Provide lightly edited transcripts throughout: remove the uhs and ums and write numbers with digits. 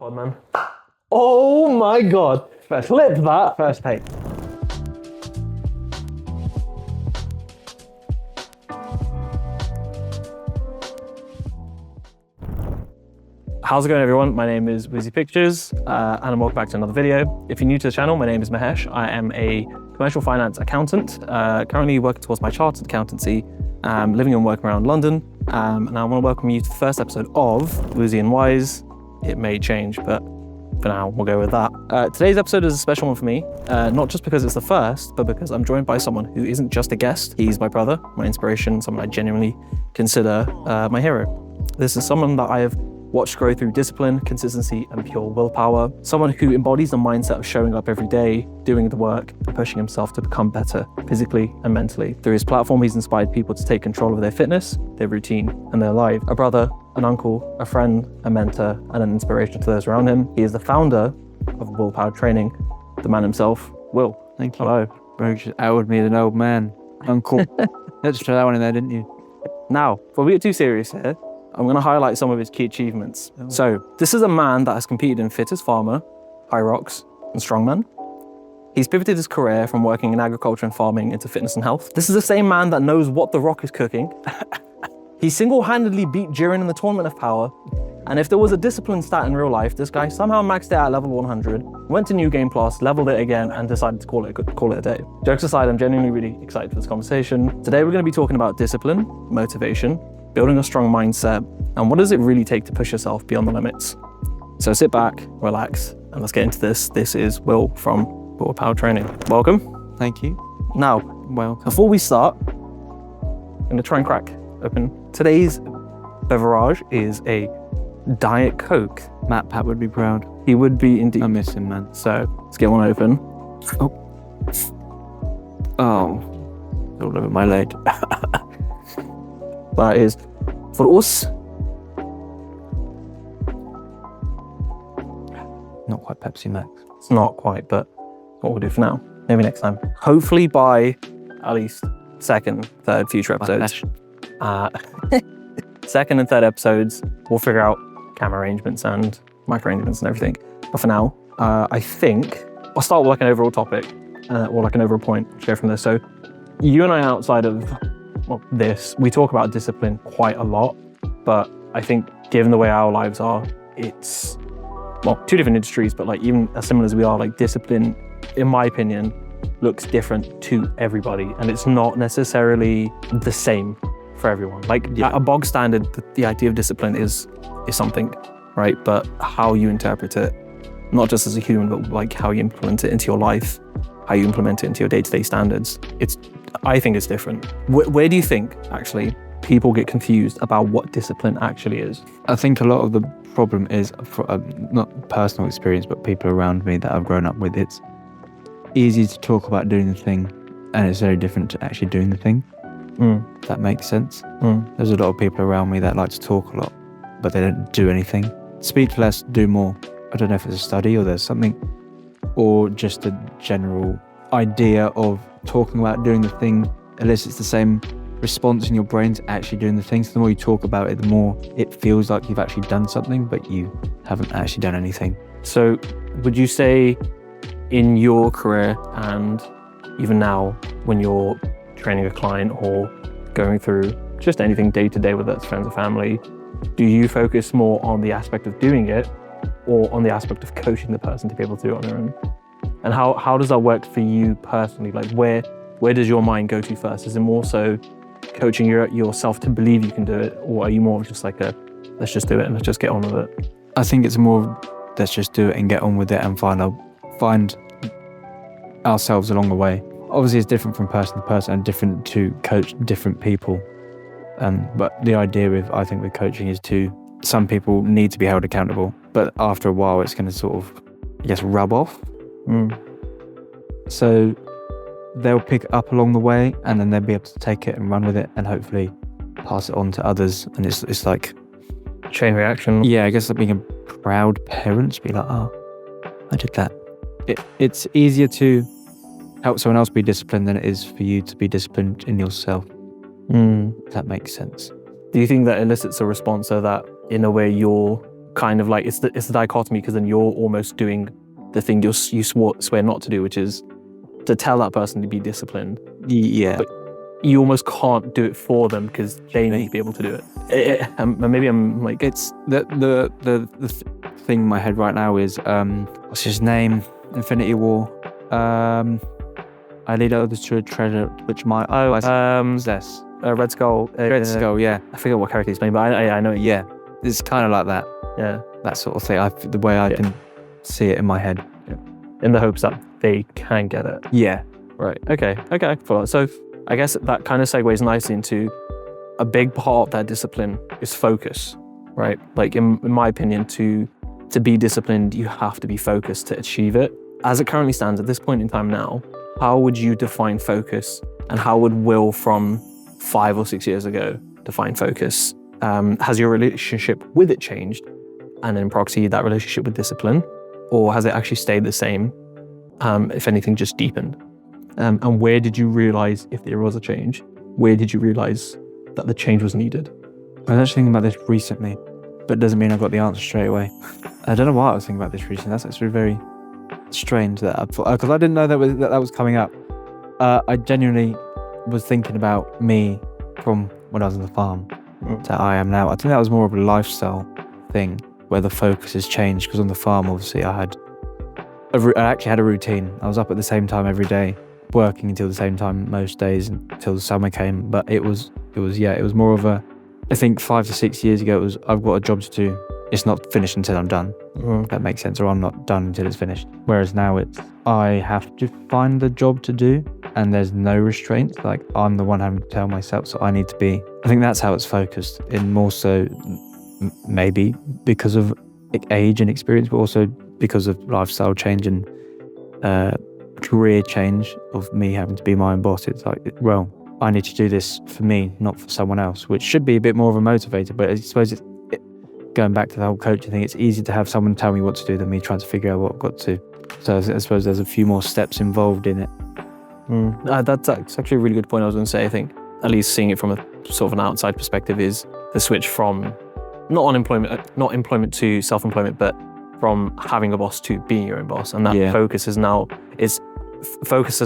Pod, man. Oh my God. Flip that. First take. How's it going, everyone? My name is Woozy Pictures, and I'm welcome back to another video. If you're new to the channel, my name is Mahesh. I am a commercial finance accountant, currently working towards my chartered accountancy, living and working around London. And I want to welcome you to the first episode of Woozy and Wise. It may change, but for now, we'll go with that. Today's episode is a special one for me, not just because it's the first, but because I'm joined by someone who isn't just a guest. He's my brother, my inspiration, someone I genuinely consider my hero. This is someone that I have watched grow through discipline, consistency, and pure willpower. Someone who embodies the mindset of showing up every day, doing the work, and pushing himself to become better physically and mentally. Through his platform, he's inspired people to take control of their fitness, their routine, and their life. A brother, an uncle, a friend, a mentor, and an inspiration to those around him. He is the founder of Willpower Training, the man himself, Will. Thank you. Hello. Bro, just outed me as an old man. Uncle. Let's try that one in there, didn't you? Now, before we get too serious here, I'm going to highlight some of his key achievements. Oh. So, this is a man that has competed in Fit as Farmer, High Rocks, and Strongman. He's pivoted his career from working in agriculture and farming into fitness and health. This is the same man that knows what The Rock is cooking. He single-handedly beat Jiren in the Tournament of Power, and if there was a discipline stat in real life, this guy somehow maxed it at level 100, went to New Game Plus, leveled it again, and decided to call it a day. Jokes aside, I'm genuinely really excited for this conversation. Today we're going to be talking about discipline, motivation, building a strong mindset, and what does it really take to push yourself beyond the limits. So sit back, relax, and let's get into this. This is Will from Willpower Training. Welcome. Thank you. Now, Welcome. before we start, I'm going to try and crack open. Today's beverage is a Diet Coke. Matt Pat would be proud. He would be indeed. I miss him, man. So let's get one open. Oh. All over my leg. That is for us. Not quite Pepsi Max. It's not quite, but what we'll do for now. Maybe next time. Hopefully by at least second, third future episodes. Second and third episodes, we'll figure out camera arrangements and mic arrangements and everything. But for now, I think I'll start with like an overall topic or like an overall point to go from this. So you and I, outside of this, we talk about discipline quite a lot, but I think given the way our lives are, it's, two different industries, but like even as similar as we are, like discipline, in my opinion, looks different to everybody, and it's not necessarily the same for everyone. Like at a bog standard, the idea of discipline is something, right? But how you interpret it, not just as a human, but like how you implement it into your life, how you implement it into your day-to-day standards, I think it's different. Where do you think, actually, people get confused about what discipline actually is? I think a lot of the problem is, not personal experience, but people around me that I've grown up with, it's easy to talk about doing the thing, and it's very different to actually doing the thing. If that makes sense. There's a lot of people around me that like to talk a lot, but they don't do anything. Speak less, do more. I don't know if it's a study or there's something, or just a general idea of talking about doing the thing elicits the same response in your brain to actually doing the thing. So the more you talk about it, the more it feels like you've actually done something, but you haven't actually done anything. So would you say in your career, and even now when you're training a client or going through just anything day to day, whether it's friends or family, do you focus more on the aspect of doing it or on the aspect of coaching the person to be able to do it on their own? And how does that work for you personally? Like where does your mind go to first? Is it more so coaching yourself to believe you can do it, or are you more of just like let's just do it and let's just get on with it? I think it's more let's just do it and get on with it and find ourselves along the way. Obviously it's different from person to person and different to coach different people. But the idea I think with coaching is some people need to be held accountable, but after a while it's going to sort of, I guess, rub off. So they'll pick it up along the way, and then they'll be able to take it and run with it and hopefully pass it on to others. And it's like chain reaction. Yeah, I guess like being a proud parent, to be like, oh, I did that. It's easier to help someone else be disciplined than it is for you to be disciplined in yourself. If that makes sense. Do you think that elicits a response so that in a way you're kind of like, it's the dichotomy, because then you're almost doing the thing you swear not to do, which is to tell that person to be disciplined. Yeah. But you almost can't do it for them because they need to be able to do it. Maybe I'm like, it's the thing in my head right now is what's his name? Infinity War. I lead others to a treasure which might possess. Red Skull. Red Skull, yeah. I forget what character he's playing, but I know. Yeah, it's kind of like that. Yeah, that sort of thing. The way I can see it in my head. Yeah. In the hopes that they can get it. Yeah. Right. Okay. So I guess that kind of segues nicely into a big part of that discipline is focus, right? Like in my opinion, to be disciplined, you have to be focused to achieve it. As it currently stands at this point in time now, how would you define focus, and how would Will from 5 or 6 years ago define focus? Has your relationship with it changed, and in proxy that relationship with discipline, or has it actually stayed the same? If anything, just deepened? And where did you realize, if there was a change, where did you realize that the change was needed? I was actually thinking about this recently, but it doesn't mean I got the answer straight away. I don't know why I was thinking about this recently. That's actually very strange that I thought, because I didn't know that was coming up. I genuinely was thinking about me from when I was on the farm to I am now. I think that was more of a lifestyle thing where the focus has changed, because on the farm, obviously, I actually had a routine. I was up at the same time every day, working until the same time most days until the summer came. But it was more of a, I think 5 to 6 years ago, it was, I've got a job to do. It's not finished until I'm done. That makes sense. Or I'm not done until it's finished. Whereas now it's, I have to find the job to do, and there's no restraints. Like, I'm the one having to tell myself, so I need to be. I think that's how it's focused, in more so maybe because of age and experience, but also because of lifestyle change and career change of me having to be my own boss. It's like, well, I need to do this for me, not for someone else, which should be a bit more of a motivator. But I suppose going back to the whole coaching thing, it's easier to have someone tell me what to do than me trying to figure out what I've got to. So I suppose there's a few more steps involved in it. That's actually a really good point. I was going to say, I think, at least seeing it from a sort of an outside perspective, is the switch from not employment to self-employment, but from having a boss to being your own boss. And that focus is now, focus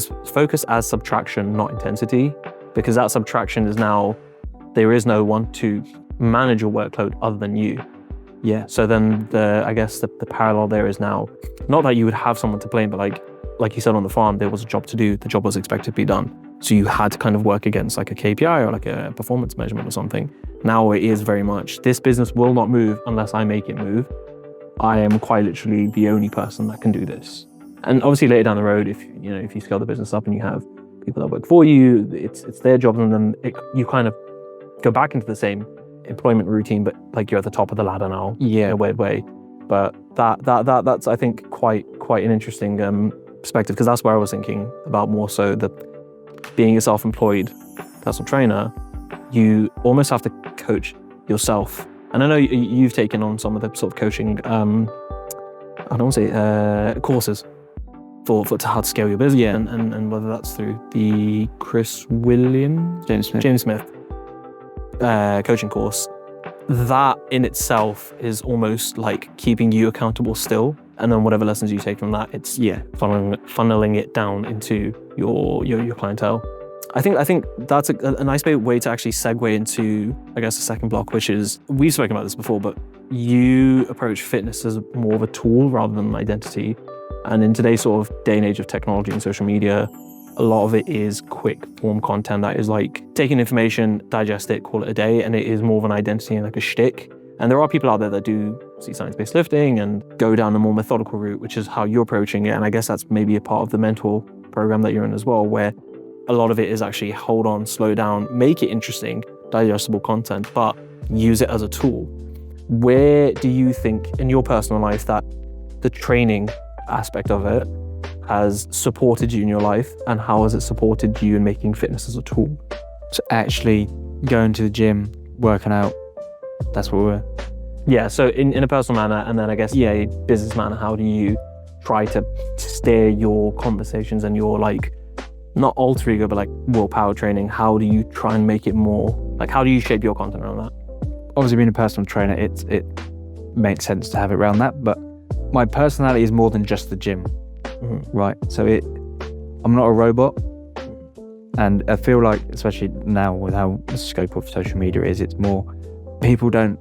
as subtraction, not intensity, because that subtraction is now, there is no one to manage your workload other than you. Yeah. So then I guess the parallel there is now, not that you would have someone to blame, but like you said, on the farm, there was a job to do. The job was expected to be done. So you had to kind of work against like a KPI or like a performance measurement or something. Now it is very much, this business will not move unless I make it move. I am quite literally the only person that can do this. And obviously later down the road, if you scale the business up and you have people that work for you, it's their job, and then you kind of go back into the same employment routine, but like you're at the top of the ladder now, in a weird way. But that's I think quite an interesting perspective, because that's where I was thinking about more so that being a self-employed personal trainer, you almost have to coach yourself. And I know you've taken on some of the sort of coaching, I don't want to say courses for how to scale your business, and whether that's through the James Smith coaching course. That in itself is almost like keeping you accountable still, and then whatever lessons you take from that, it's funneling it down into your clientele. I think that's a nice way to actually segue into, I guess, the second block, which is, we've spoken about this before, but you approach fitness as more of a tool rather than an identity. And in today's sort of day and age of technology and social media, a lot of it is quick form content that is like taking information, digest it, call it a day, and it is more of an identity and like a shtick. And there are people out there that do science-based lifting and go down a more methodical route, which is how you're approaching it. And I guess that's maybe a part of the mentor program that you're in as well, where a lot of it is actually hold on, slow down, make it interesting, digestible content, but use it as a tool. Where do you think in your personal life that the training aspect of it has supported you in your life, and how has it supported you in making fitness as a tool? So actually going to the gym, working out, that's what we're... Yeah, so in a personal manner, and then I guess a business manner, how do you try to steer your conversations and your like, not alter ego, but like willpower training? How do you try and make it more, like how do you shape your content around that? Obviously being a personal trainer, makes sense to have it around that. But my personality is more than just the gym, right? So I'm not a robot. And I feel like, especially now with how the scope of social media is, it's more people don't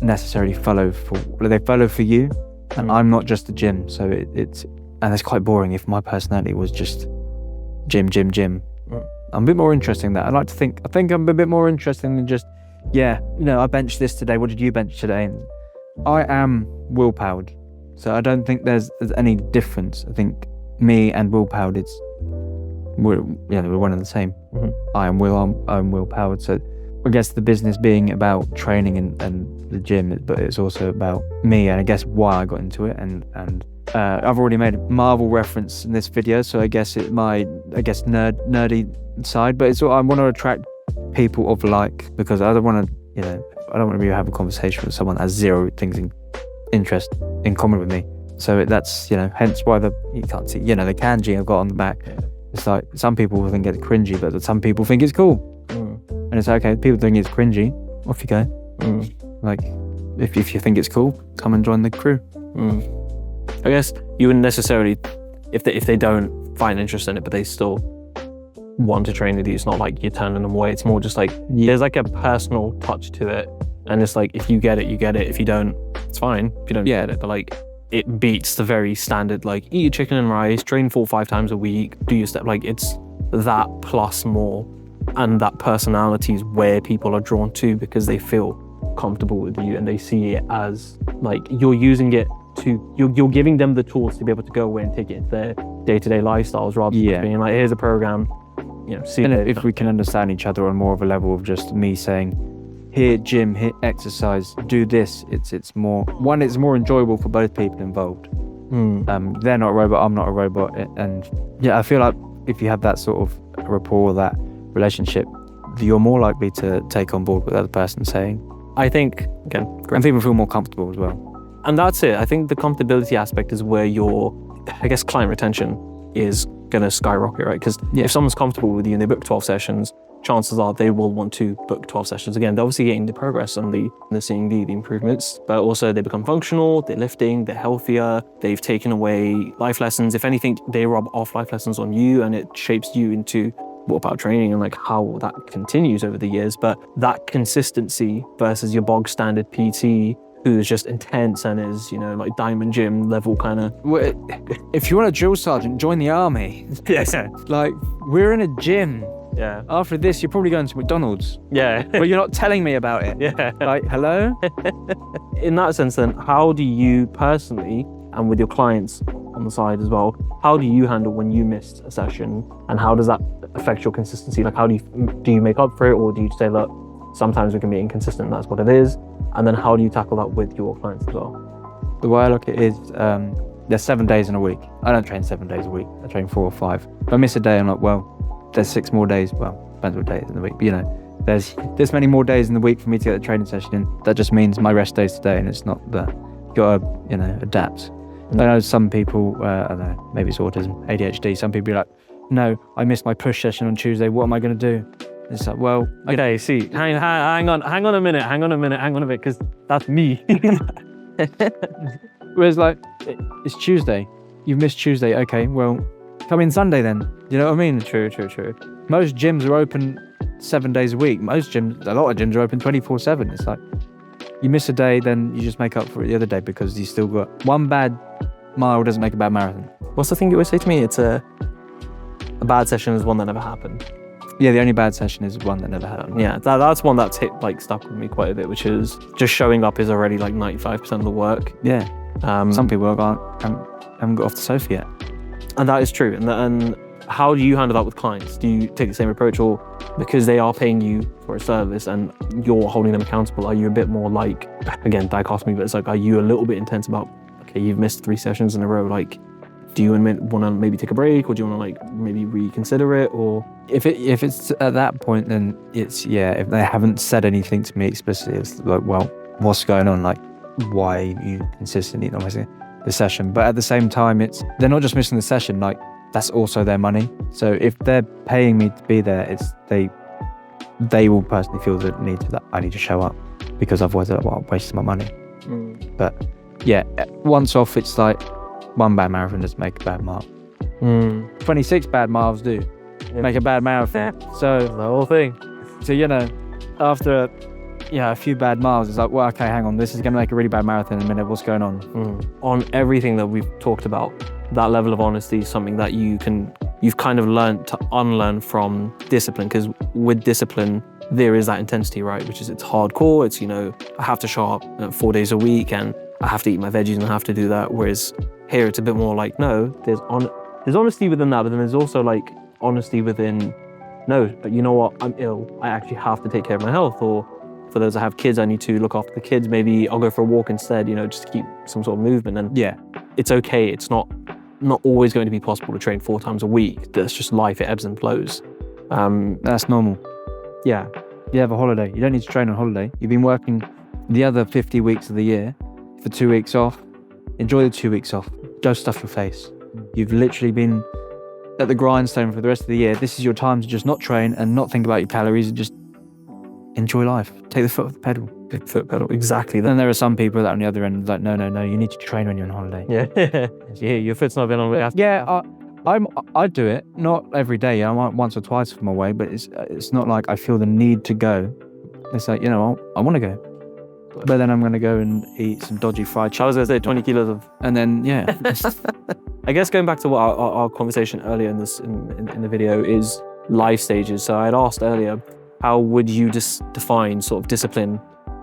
necessarily they follow for you, and I'm not just the gym. So it's quite boring if my personality was just gym. I'm a bit more interesting in that. I think I'm a bit more interesting than just, I benched this today. What did you bench today? And I am will-powered. So I don't think there's any difference. I think me and will-powered, we're one and the same. I'm will-powered. So I guess the business being about training and the gym, but it's also about me, and I guess why I got into it. And I've already made a Marvel reference in this video, so I guess nerdy side, but I want to attract people of like, because I don't want to be having a conversation with someone that has zero things in interest in common with me. So that's hence why you can't see the kanji I've got on the back. It's like some people will think it's cringy, but some people think it's cool. And it's like, okay, people think it's cringy, off you go. Like if you think it's cool, come and join the crew. I guess you wouldn't necessarily, if they don't find interest in it, but they still want to train with you, it's not like you're turning them away. It's more just like there's like a personal touch to it, and it's like if you get it, you get it. If you don't, it's fine. If you don't get it, but like it beats the very standard like eat your chicken and rice, train 4 or 5 times a week, do your step. Like it's that plus more, and that personality is where people are drawn to because they feel comfortable with you and they see it as like you're using it to you're giving them the tools to be able to go away and take it into their day-to-day lifestyles rather than being like, here's a program, see. And if we can understand each other on more of a level of just me saying, here gym, here exercise, do this, it's more enjoyable for both people involved. They're not a robot, I'm not a robot, and I feel like if you have that sort of rapport, that relationship, you're more likely to take on board what the other person's saying. I think, again, and people feel more comfortable as well. And that's it. I think the comfortability aspect is where your, client retention is going to skyrocket, right? Because if someone's comfortable with you and they book 12 sessions, chances are they will want to book 12 sessions again. They're obviously getting the progress and they're seeing the improvements, but also they become functional, they're lifting, they're healthier, they've taken away life lessons. If anything, they rub off life lessons on you and it shapes you into what about training and like how that continues over the years. But that consistency versus your bog standard PT who is just intense and is, like diamond gym level kind of. If you want a drill sergeant, join the army. Like, we're in a gym. Yeah. After this, you're probably going to McDonald's. Yeah. But you're not telling me about it. Yeah. Like, hello? In that sense, then, how do you personally, and with your clients on the side as well, how do you handle when you missed a session, and how does that affect your consistency? Like, how do you make up for it, or do you say, look, sometimes we can be inconsistent, that's what it is? And then how do you tackle that with your clients as well? The way I look at it is, there's 7 days in a week. I don't train 7 days a week. I train 4 or 5. If I miss a day, I'm like, well, there's 6 more days. Well, depends what day it is in the week. But there's this many more days in the week for me to get the training session in. That just means my rest day's today, and it's not gotta adapt. I know some people, I don't know, maybe it's autism, ADHD. Some people are like, no, I missed my push session on Tuesday. What am I going to do? It's like, well, okay, see, hang on a minute, because that's me. Whereas like, it's Tuesday, you've missed Tuesday, okay, well, come in Sunday then. You know what I mean? True. Most gyms are open 7 days a week. A lot of gyms are open 24/7. It's like, you miss a day, then you just make up for it the other day because you still got one bad mile doesn't make a bad marathon. What's the thing you always say to me? It's a bad session is one that never happened. Yeah, the only bad session is one that never happened. Yeah, that's one that's stuck with me quite a bit, which is just showing up is already like 95% of the work. Yeah. Some people haven't got off the sofa yet. And that is true. And how do you handle that with clients? Do you take the same approach, or because they are paying you for a service and you're holding them accountable, are you a bit more like, again, dichotomy, but it's like, are you a little bit intense about, okay, you've missed 3 sessions in a row, like, do you want to maybe take a break, or do you want to like maybe reconsider it? Or if it's at that point, then it's, if they haven't said anything to me explicitly, it's like, well, what's going on? Like, why are you consistently not missing the session? But at the same time, they're not just missing the session, like that's also their money. So if they're paying me to be there, they will personally feel the need that I need to show up, because otherwise they're like, well, I'm wasting my money. But yeah, once off, it's like one bad marathon doesn't make a bad mark. 26 bad miles do make a bad marathon. So The whole thing. So, after a few bad miles, it's like, well, okay, hang on, this is going to make a really bad marathon in a minute. What's going on? On everything that we've talked about, that level of honesty is something that you've kind of learned to unlearn from discipline, because with discipline, there is that intensity, right? Which is, it's hardcore. It's, I have to show up 4 days a week and I have to eat my veggies and I have to do that. Whereas here it's a bit more like, no, there's honesty within that, but then there's also like honesty within, no, but you know what, I'm ill. I actually have to take care of my health. Or for those that have kids, I need to look after the kids. Maybe I'll go for a walk instead, just to keep some sort of movement. And it's okay. It's not always going to be possible to train 4 times a week. That's just life. It ebbs and flows. That's normal. Yeah. You have a holiday. You don't need to train on holiday. You've been working the other 50 weeks of the year for 2 weeks off. Enjoy the 2 weeks off. Don't stuff your face. You've literally been at the grindstone for the rest of the year. This is your time to just not train and not think about your calories and just enjoy life. Take the foot off the pedal. Foot pedal, exactly. Then there are some people that on the other end like, no, you need to train when you're on holiday. Yeah, your foot's not been on. Yeah, I do it, not every day. I might once or twice from away, but it's not like I feel the need to go. It's like, I want to go, but then I'm going to go and eat some dodgy fried chicken. I was going to say 20 kilos of, and then I guess going back to what our conversation earlier in the video is life stages. So I had asked earlier, how would you define sort of discipline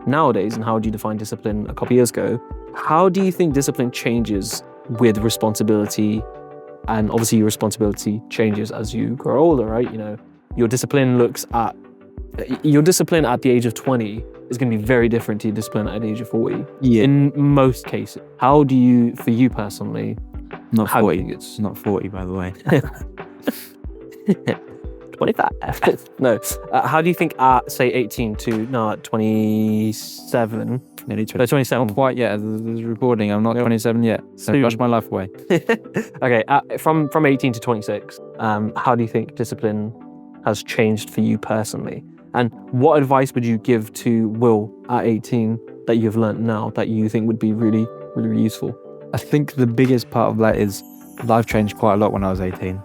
nowadays, and how would you define discipline a couple of years ago? How do you think discipline changes with responsibility? And obviously your responsibility changes as you grow older, right? Your discipline at the age of 20 is going to be very different to your discipline at the age of 40. Yeah. In most cases. How do you, for you personally, not 40, it's not 40 by the way. 25. No. How do you think at, say, 18 to, at 27, nearly 27. Not quite yet. There's recording. I'm not 27 yet. So brush my life away. Okay. From 18 to 26, how do you think discipline has changed for you personally? And what advice would you give to Will at 18 that you've learned now that you think would be really, really useful? I think the biggest part of that is life changed quite a lot when I was 18.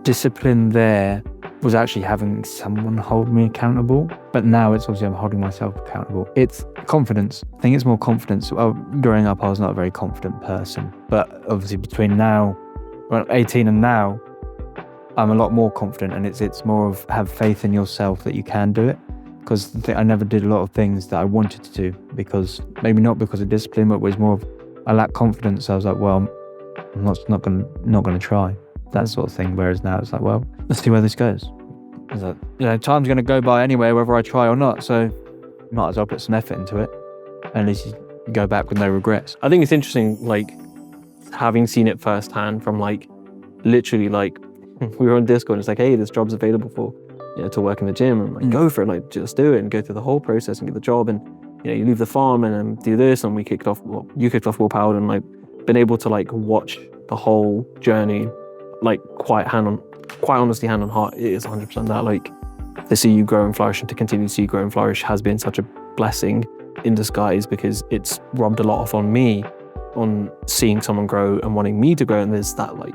Discipline there was actually having someone hold me accountable, but now it's obviously I'm holding myself accountable. It's confidence. I think it's more confidence. Growing up, I was not a very confident person, but obviously between 18 and now, I'm a lot more confident, and it's more of have faith in yourself that you can do it. Because I never did a lot of things that I wanted to do because maybe not because of discipline, but it was more of I lacked confidence. So I was like, well, I'm not gonna try. That sort of thing. Whereas now it's like, well, let's see where this goes. It's like, time's going to go by anyway, whether I try or not. So might as well put some effort into it. And at least you go back with no regrets. I think it's interesting, like, having seen it firsthand from, like, literally, like, we were on Discord and it's like, hey, this job's available for, to work in the gym. And I'm like, go for it, like, just do it and go through the whole process and get the job. And, you leave the farm and do this. And you kicked off Willpower, and, like, been able to, like, watch the whole journey, like, quite honestly, hand on heart, it is 100% that, like, to see you grow and flourish and to continue to see you grow and flourish has been such a blessing in disguise, because it's rubbed a lot off on me, on seeing someone grow and wanting me to grow. And there's that, like,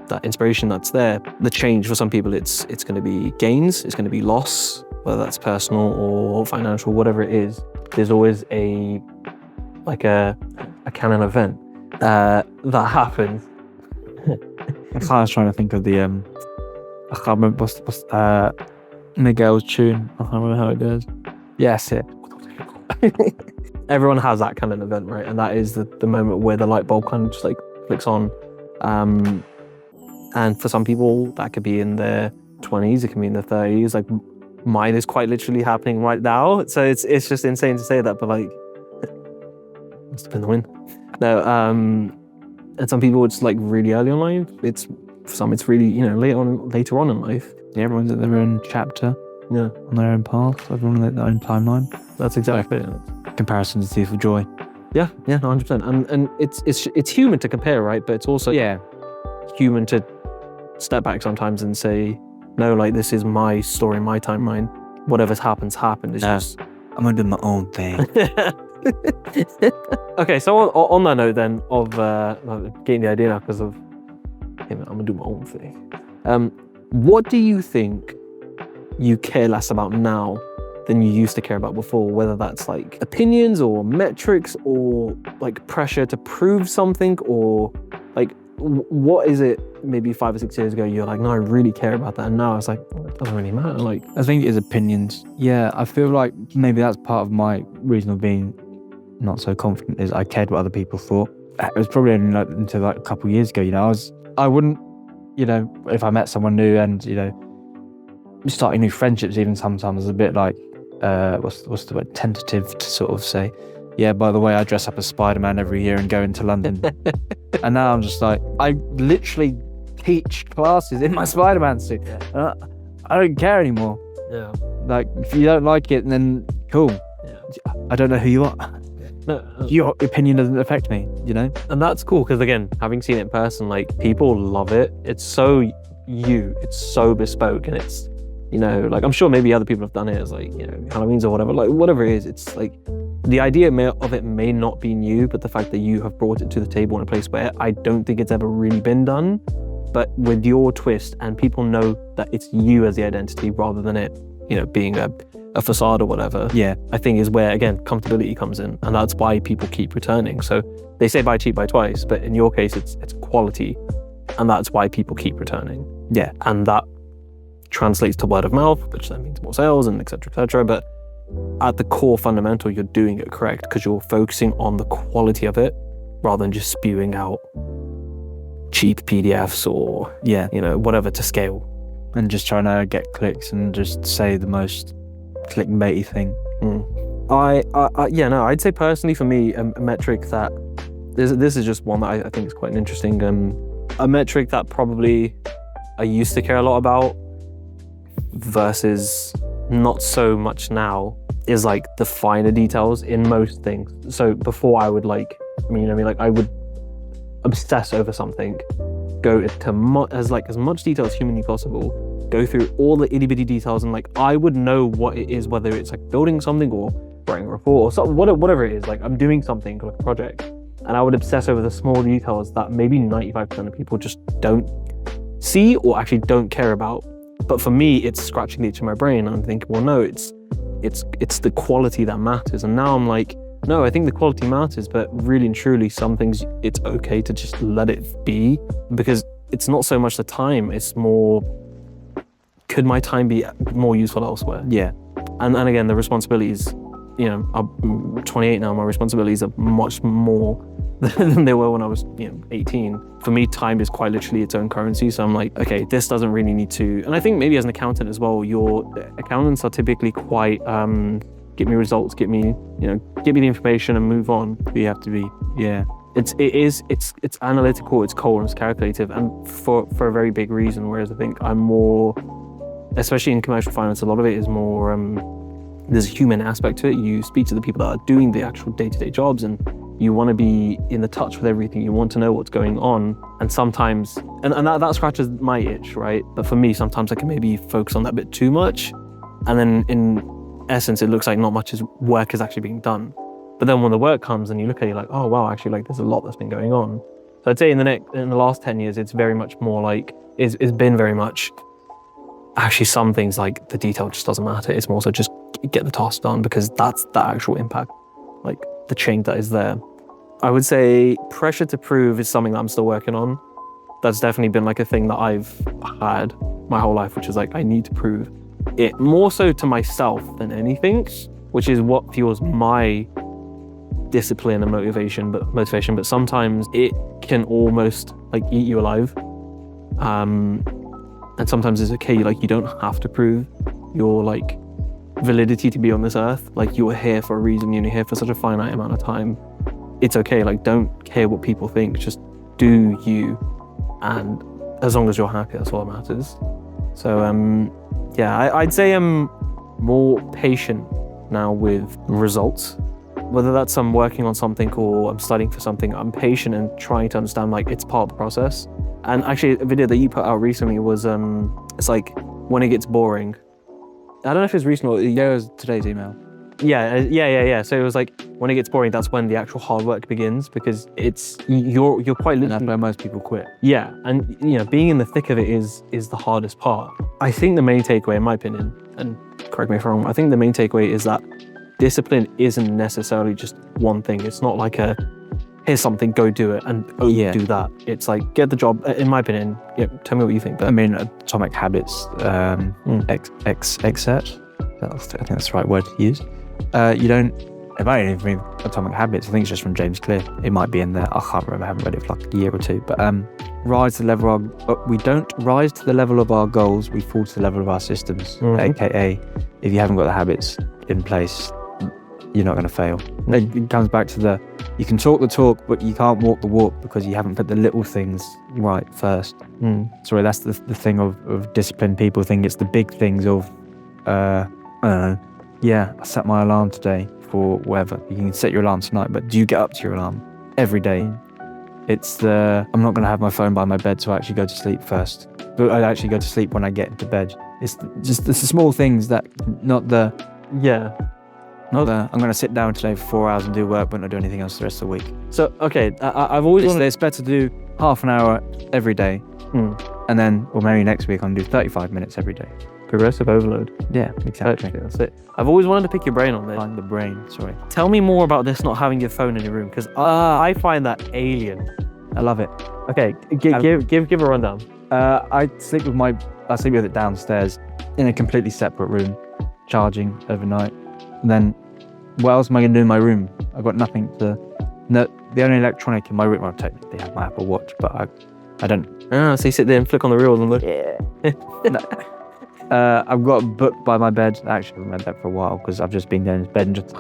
that inspiration that's there. The change for some people, it's going to be gains, it's going to be loss, whether that's personal or financial, whatever it is. There's always a canon event that happens. I was trying to think of the I can't remember what's Miguel's tune. I can't remember how it goes. Yes, it. Everyone has that kind of event, right? And that is the moment where the light bulb kind of just, like, flicks on. And for some people, that could be in their 20s, it can be in their 30s. Like, mine is quite literally happening right now. So it's just insane to say that, but, like, must have been the wind. No, and some people it's, like, really early in life. For some it's really, later on in life. Yeah, everyone's at their own chapter. Yeah. On their own path. Everyone at their own timeline. That's exactly it. Comparison is the thief of joy. Yeah, 100%. And it's human to compare, right? But it's also human to step back sometimes and say, no, like, this is my story, my timeline. Whatever's happened. It's just, I'm gonna do my own thing. Okay, so on that note then of getting the idea now because of I'm gonna do my own thing. What do you think you care less about now than you used to care about before? Whether that's like opinions or metrics or like pressure to prove something, or like what is it? Maybe 5 or 6 years ago, you're like, no, I really care about that, and now it's like, well, it doesn't really matter. Like, I think it is opinions. Yeah, I feel like maybe that's part of my reason of being not so confident is I cared what other people thought. It was probably only like until like a couple of years ago, I wouldn't, if I met someone new and, starting new friendships even sometimes is a bit like, what's the word, tentative to sort of say, yeah, by the way, I dress up as Spider-Man every year and go into London. And now I'm just like, I literally teach classes in my Spider-Man suit. Yeah. I don't care anymore. Yeah. Like, if you don't like it, then cool. Yeah. I don't know who you are. No, Your opinion doesn't affect me, And that's cool because, again, having seen it in person, like, people love it. It's so it's so bespoke, and it's, like, I'm sure maybe other people have done it as like, Halloween's or whatever, like whatever it is. It's like the idea of it may not be new, but the fact that you have brought it to the table in a place where I don't think it's ever really been done, but with your twist, and people know that it's you as the identity rather than it, being a facade or whatever. Yeah. I think is where, again, comfortability comes in, and that's why people keep returning. So they say buy cheap, buy twice, but in your case, it's quality, and that's why people keep returning. Yeah. And that translates to word of mouth, which then means more sales and et cetera, but at the core fundamental, you're doing it correct because you're focusing on the quality of it rather than just spewing out cheap PDFs or, whatever to scale. And just trying to get clicks and just say the most clickbaity thing. I'd say personally for me, a metric that, this is just one that I think is quite an interesting, a metric that probably I used to care a lot about versus not so much now is like the finer details in most things. So before I would I would obsess over something, go into as much detail as humanly possible, go through all the itty bitty details, and like I would know what it is, whether it's like building something or writing a report or something, whatever it is, like I'm doing something like a project, and I would obsess over the small details that maybe 95% of people just don't see or actually don't care about. But for me, it's scratching the itch in my brain. I'm thinking, well, no, it's the quality that matters. And now I'm like, no, I think the quality matters, but really and truly, some things it's okay to just let it be, because it's not so much the time. It's more, could my time be more useful elsewhere? Yeah. And again, the responsibilities, I'm 28 now. My responsibilities are much more than they were when I was 18. For me, time is quite literally its own currency. So I'm like, okay, this doesn't really need to, and I think maybe as an accountant as well, your accountants are typically quite get me results, get me the information and move on. You have to be, yeah. It's analytical, it's cold, and it's calculative, and for a very big reason. Whereas I think I'm more, especially in commercial finance, a lot of it is more there's a human aspect to it. You speak to the people that are doing the actual day-to-day jobs, and you want to be in the touch with everything. You want to know what's going on. And sometimes, and that scratches my itch, right? But for me, sometimes I can maybe focus on that bit too much. And then in essence, it looks like not much work is actually being done. But then when the work comes and you look at it, you're like, oh, wow, actually, like there's a lot that's been going on. So I'd say in the last 10 years, it's very much more like, it's been very much, actually some things like the detail just doesn't matter. It's more so just get the task done, because that's the actual impact, like the change that is there. I would say pressure to prove is something that I'm still working on. That's definitely been like a thing that I've had my whole life, which is like, I need to prove it more so to myself than anything, which is what fuels my discipline and motivation. But sometimes it can almost like eat you alive. And sometimes it's okay, like you don't have to prove your like validity to be on this earth. Like you're here for a reason, you're here for such a finite amount of time. It's okay, like don't care what people think, just do you, and as long as you're happy, that's all that matters. So I'd say I'm more patient now with results. Whether that's I'm working on something or I'm studying for something, I'm patient and trying to understand like it's part of the process. And actually a video that you put out recently was it's like when it gets boring. I don't know if it's recent or There was today's email. Yeah. So it was like when it gets boring, that's when the actual hard work begins, because you're quite And that's literally. where most people quit. Yeah, and being in the thick of it is the hardest part. I think the main takeaway, in my opinion, and correct me if I'm wrong, I think the main takeaway is that discipline isn't necessarily just one thing. It's not like here's something, go do it, and do that. It's like, get the job. In my opinion, tell me what you think. I mean, Atomic Habits excerpt. I think that's the right word to use. It might even be Atomic Habits. I think it's just from James Clear. It might be in there. I can't remember. I haven't read it for like a year or two. But we don't rise to the level of our goals. We fall to the level of our systems. AKA, if you haven't got the habits in place, you're not going to fail. It comes back to you can talk the talk, but you can't walk the walk because you haven't put the little things right first. Sorry, that's the thing of discipline. People think it's the big things of, I don't know. Yeah, I set my alarm today for whatever. You can set your alarm tonight, but do you get up to your alarm every day? It's I'm not going to have my phone by my bed, so I actually go to sleep first. But I actually go to sleep when I get into bed. It's the small things that, not the I'm going to sit down today for 4 hours and do work, but not do anything else the rest of the week. So, okay, I've always It's better to do half an hour every day, and then, or maybe next week, I'm going to do 35 minutes every day. Progressive overload. Yeah, exactly. That's it. I've always wanted to pick your brain on this. Find the brain, sorry. Tell me more about this not having your phone in your room, because I find that alien. I love it. Okay, give a rundown. I sleep with it downstairs in a completely separate room, charging overnight. And then, what else am I going to do in my room? I've got nothing to. No, the only electronic in my room. Well, technically, I have my Apple Watch, but I don't. So you sit there and flick on the reels and look. I've got a book by my bed. I actually haven't read that for a while because I've just been going to bed and just.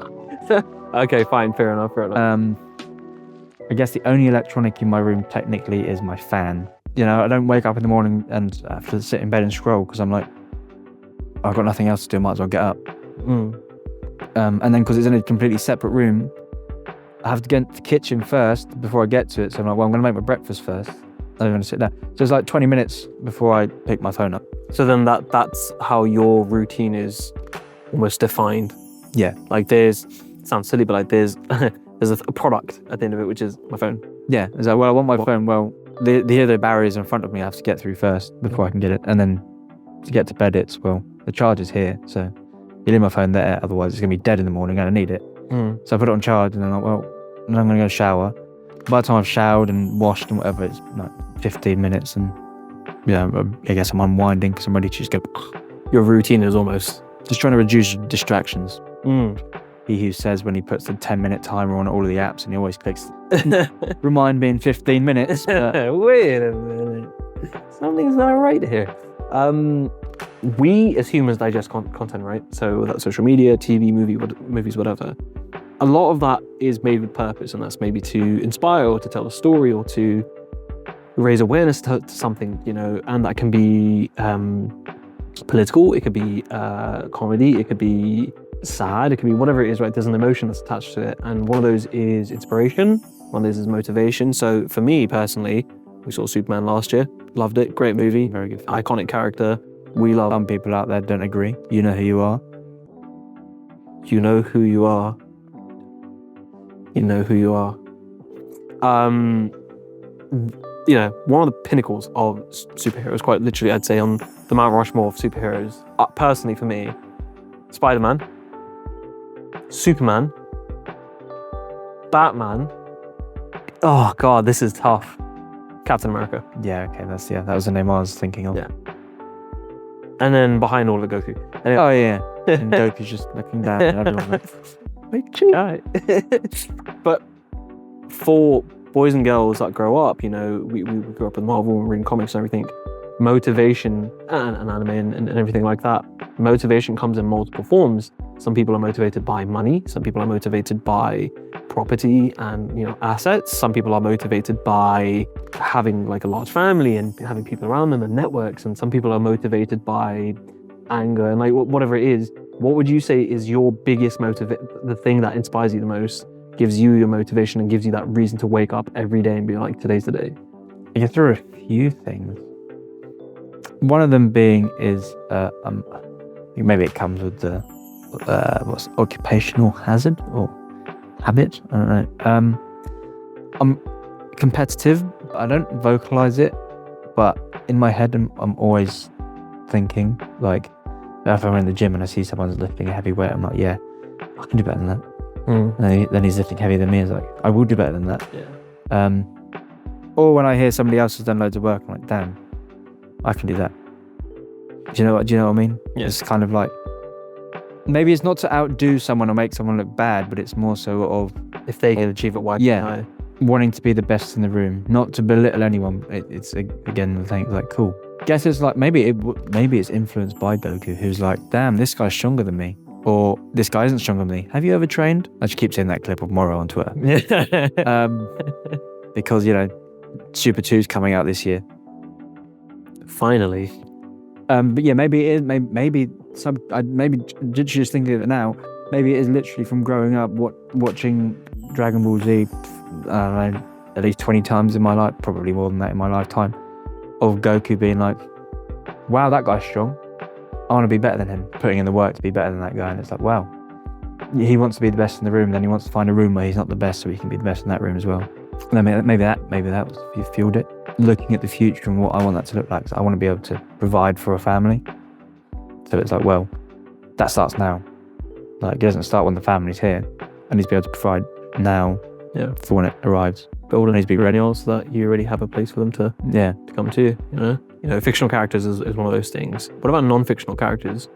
Okay, fine, fair enough. I guess the only electronic in my room technically is my fan. I don't wake up in the morning and have to sit in bed and scroll because I'm like, I've got nothing else to do. Might as well get up. And then because it's in a completely separate room, I have to get to the kitchen first before I get to it. So I'm like, well, I'm going to make my breakfast first. I'm going to sit down. So it's like 20 minutes before I pick my phone up. So then that's how your routine is almost defined. Yeah. Like sounds silly, but like there's a product at the end of it, which is my phone. Yeah. It's like, well, I want my phone. Well, the barriers in front of me I have to get through first before I can get it. And then to get to bed, it's, well, the charge is here. So you leave my phone there, otherwise it's going to be dead in the morning and I need it. So I put it on charge and then I'm like, well, then I'm going to go shower. By the time I've showered and washed and whatever, it's like 15 minutes and I guess I'm unwinding because I'm ready to just go. Your routine is almost just trying to reduce distractions. He who says when he puts the 10-minute timer on all of the apps and he always clicks remind me in 15 minutes. Wait a minute. Something's not right here. We as humans digest content, right? So that's social media, TV, movies, whatever. A lot of that is made with purpose, and that's maybe to inspire or to tell a story or to raise awareness to something, and that can be political, it could be comedy, it could be sad, it could be whatever it is, right? There's an emotion that's attached to it, and one of those is inspiration, one of those is motivation. So for me personally, we saw Superman last year, loved it, great movie, Very good. iconic character. We love. Some people out there don't agree. You know who you are. You know who you are. You know who you are. One of the pinnacles of superheroes, quite literally, I'd say, on the Mount Rushmore of superheroes. Personally, for me, Spider-Man, Superman, Batman. Oh God, this is tough. Captain America. Yeah, okay, that was the name I was thinking of. Yeah. And then behind all of Goku. Anyway. Oh yeah. And Goku's just looking down at everyone. But for boys and girls that grow up, we grew up with Marvel and reading comics and everything. Motivation and anime and everything like that. Motivation comes in multiple forms. Some people are motivated by money. Some people are motivated by property and assets. Some people are motivated by having like a large family and having people around them and networks. And some people are motivated by anger and like whatever it is. What would you say is your biggest the thing that inspires you the most, gives you your motivation and gives you that reason to wake up every day and be like, today's the day? I guess there are a few things. One of them being is, maybe it comes with the what's occupational hazard or habit? I don't know. I'm competitive. I don't vocalize it, but in my head, I'm always thinking, like, if I'm in the gym and I see someone's lifting a heavy weight, I'm like, yeah, I can do better than that. And then he's lifting heavier than me. It's like, I will do better than that. Yeah. Or when I hear somebody else has done loads of work, I'm like, damn, I can do that. Do you know what I mean? Yeah. It's kind of like, maybe it's not to outdo someone or make someone look bad, but it's more so of, If they can achieve it, why Yeah. can't wanting to be the best in the room, not to belittle anyone. It's again the thing, like, cool. Guess it's like, maybe it's influenced by Goku, who's like, damn, this guy's stronger than me, or this guy isn't stronger than me. Have you ever trained? I just keep seeing that clip of Moro on Twitter. I? Because, you know, Super 2's coming out this year. Finally. But yeah, maybe it is. Maybe literally just thinking of it now. Maybe it is literally from growing up watching Dragon Ball Z. I don't know, at least 20 times in my life, probably more than that in my lifetime. Of Goku being like, wow, that guy's strong. I want to be better than him. Putting in the work to be better than that guy, and it's like, wow, he wants to be the best in the room. Then he wants to find a room where he's not the best, so he can be the best in that room as well. And then maybe that was fueled it. Looking at the future and what I want that to look like. So I want to be able to provide for a family. So it's like, well, that starts now. Like, it doesn't start when the family's here. I need to be able to provide now for when it arrives. Build needs to be ready also that you already have a place for them to come to, you know, fictional characters is one of those things. What about non-fictional characters?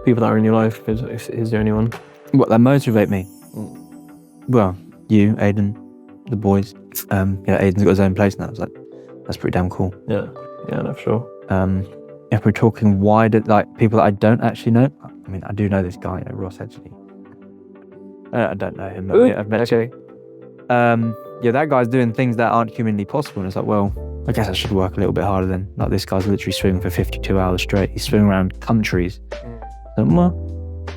People that are in your life, is there anyone? What, that motivate me? Well, you, Aiden, the boys. Aiden's got his own place now. It's like, that's pretty damn cool. Yeah, no, for sure. If we're talking wider, like people that I don't actually know, I mean, I do know this guy, Ross actually. I don't know him. I've met him. That guy's doing things that aren't humanly possible, and it's like, well, I guess I should work a little bit harder then. Like, this guy's literally swimming for 52 hours straight. He's swimming around countries. So, well,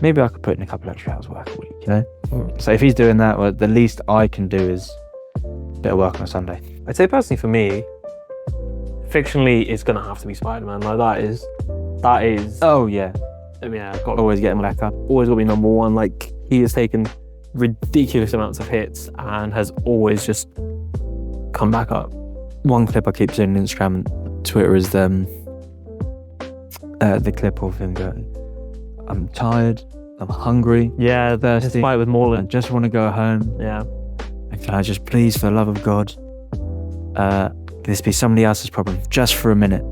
maybe I could put in a couple extra hours work a week, you know? So if he's doing that, well, the least I can do is a bit of work on a Sunday. I'd say personally for me, fictionally, it's gonna have to be Spider-Man. Like, that is. Oh yeah. I mean, I've got Always get him back up. always got to be number one. Like, he has taken ridiculous amounts of hits and has always just come back up. One clip I keep seeing on Instagram and Twitter is the clip of him going, I'm tired, I'm hungry, Yeah, thirsty, his fight with I Morlan. just want to go home. Yeah. And can I just please, for the love of God, this be somebody else's problem just for a minute?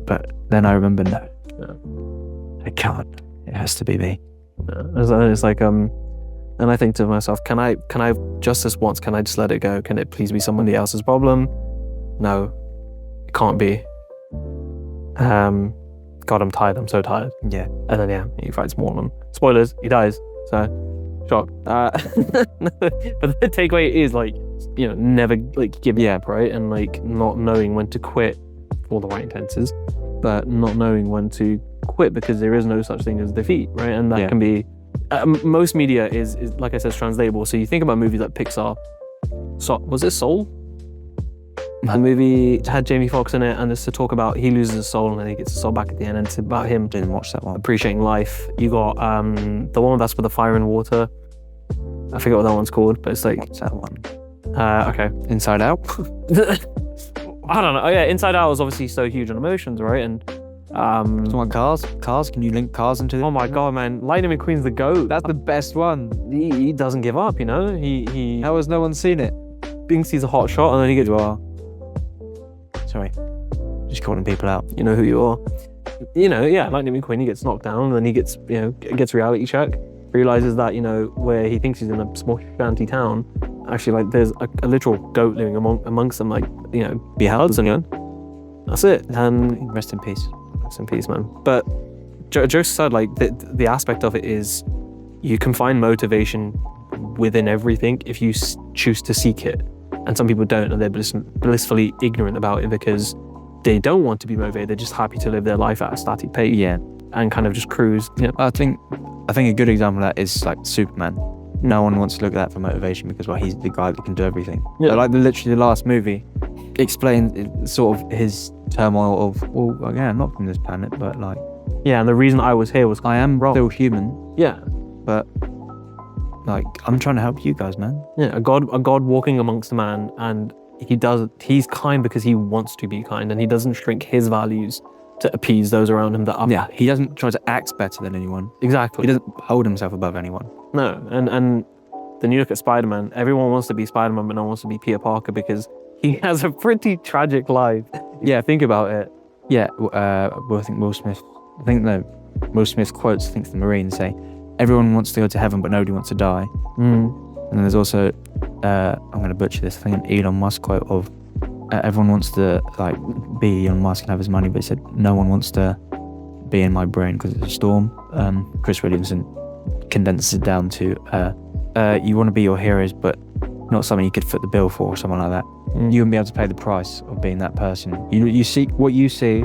But then I remember, no, it can't. It has to be me. It's like, and I think to myself, can I just this once, can I just let it go? Can it please be somebody else's problem? No, it can't be. God, I'm tired. I'm so tired. Yeah. And then he fights Morlan. Spoilers, he dies. So, shock. But the takeaway is, like, you know, never like giving up, right? And like not knowing when to quit for the right intentions, but not knowing when to quit because there is no such thing as defeat, right? And that can be most media is like I said, is translatable. So you think about movies like Pixar. So was it Soul? The movie had Jamie Foxx in it, and it's to talk about he loses his soul and then he gets his soul back at the end, and it's about him Didn't watch that one. appreciating life. You got the one that's with the fire and water. I forget what that one's called, but it's like What's that one? okay. Inside Out? I don't know. Oh yeah, Inside Out is obviously so huge on emotions, right? And Someone cars? Cars? Can you link cars into oh my god, man, Lightning McQueen's the GOAT. That's the best one. He doesn't give up, you know. He How has no one seen it? thinks he's a hot shot, and then he gets, You are. Sorry. Just calling people out. you know who you are. You know, yeah, Lightning McQueen, he gets knocked down, and then he gets, you know, gets reality check. Realizes that, you know, where he thinks he's in a small shanty town, actually, like, there's a literal goat living amongst them, like, you know, beheads, and that's it. And Rest in peace. rest in peace, man. But jokes aside, like, the aspect of it is you can find motivation within everything if you choose to seek it. And some people don't, and they're blissfully ignorant about it because they don't want to be motivated. They're just happy to live their life at a static pace. Yeah. And kind of just cruise. Yeah. I think a good example of that is like Superman. No one wants to look at that for motivation because, well, he's the guy that can do everything. Yeah. But like literally the last movie explains sort of his turmoil of, well, yeah, I'm not from this planet, but like Yeah, and the reason I was here was I am wrong. still human, Yeah, but like I'm trying to help you guys, man. yeah, a god walking amongst a man, and he's kind because he wants to be kind, and he doesn't shrink his values to appease those around him that are Yeah, he doesn't try to act better than anyone. exactly. He doesn't hold himself above anyone. No, and then you look at Spider-Man. Everyone wants to be Spider-Man, but no one wants to be Peter Parker because he has a pretty tragic life. Yeah, think about it. Yeah, I think Will Smith. Will Smith quotes. I think the Marines say, "Everyone wants to go to heaven, but nobody wants to die." And then there's also, I'm going to butcher this. I think an Elon Musk quote of, "Everyone wants to like be Elon Musk and have his money, but he said no one wants to be in my brain because it's a storm." Chris Williamson condenses it down to, "You want to be your heroes, but not something you could foot the bill for," or something like that. You wouldn't be able to pay the price of being that person. You see what you see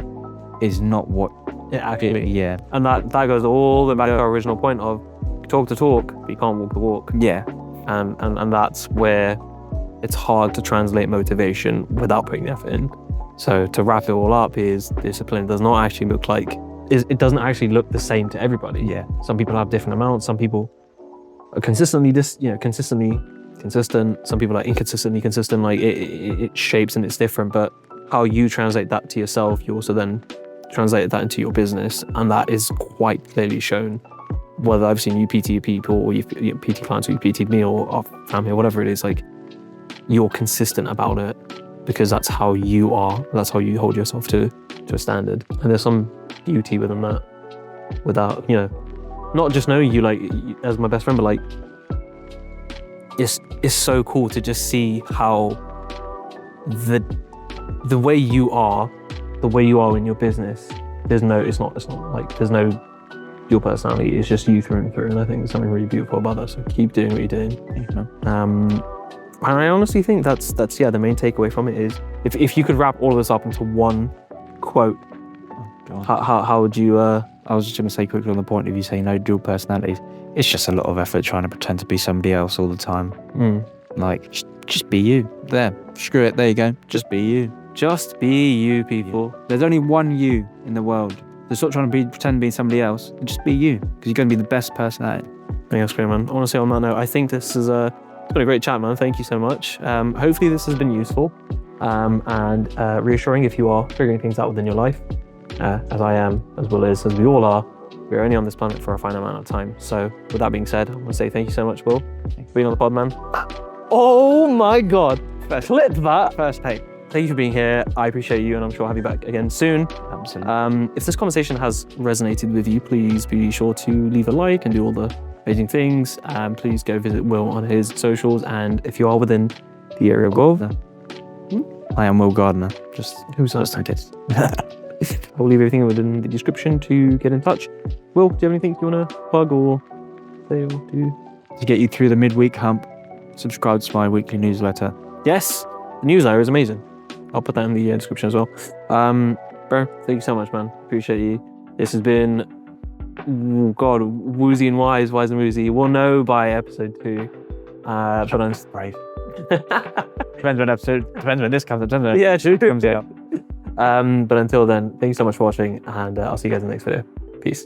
is not what It actually, yeah. and that goes all the way back to our original point of talk the talk, but you can't walk the walk. Yeah. And that's where it's hard to translate motivation without putting the effort in. So to wrap it all up, is discipline does not actually look like, it doesn't actually look the same to everybody. Yeah. Some people have different amounts. Some people are consistently consistent. Some people are inconsistently consistent. Like it shapes and it's different, but how you translate that to yourself, you also then translate that into your business. And that is quite clearly shown. Whether I've seen you PT people or you PT clients or you PT me or our family or whatever it is, like you're consistent about it because that's how you are. That's how you hold yourself to a standard. And there's some beauty within that. Without, not just knowing you like as my best friend, but like it's so cool to just see how the way you are in your business. It's not like there's no your personality. It's just you through and through, and I think there's something really beautiful about that. So keep doing what you're doing. And I honestly think that's the main takeaway from it is if you could wrap all of this up into one quote, how would you? I was just going to say quickly on the point of you saying no dual personalities. It's just a lot of effort trying to pretend to be somebody else all the time. Like, just be you. There, screw it. There you go. Just be you. Just be you, people. Yeah. There's only one you in the world. So stop trying to pretend to be somebody else. And just be you, because you're going to be the best person at it. I think that's great, man. Honestly, on that note, I think this is it's been a great chat, man. Thank you so much. Hopefully this has been useful and reassuring if you are figuring things out within your life, as I am, as well as we all are. We're only on this planet for a finite amount of time. So with that being said, I want to say thank you so much, Will, for being on the pod, man. Oh my God. Clip that. First take. Thank you for being here. I appreciate you, and I'm sure I'll have you back again soon. Absolutely. If this conversation has resonated with you, please be sure to leave a like and do all the amazing things. Please go visit Will on his socials, and if you are within the area of Gov, I am Will Gardiner. Just who's else? I'll leave everything within the description to get in touch. Will, do you have anything you want to plug or say or do? To get you through the midweek hump, subscribe to my weekly newsletter. Yes, the newsletter is amazing. I'll put that in the description as well. Bro, thank you so much, man. Appreciate you. This has been, Woozy and Wise and Woozy. We'll know by episode 2. But I'm brave. Depends when this comes out. Yeah, true. Comes out. But until then, thank you so much for watching, and I'll see you guys in the next video. Peace.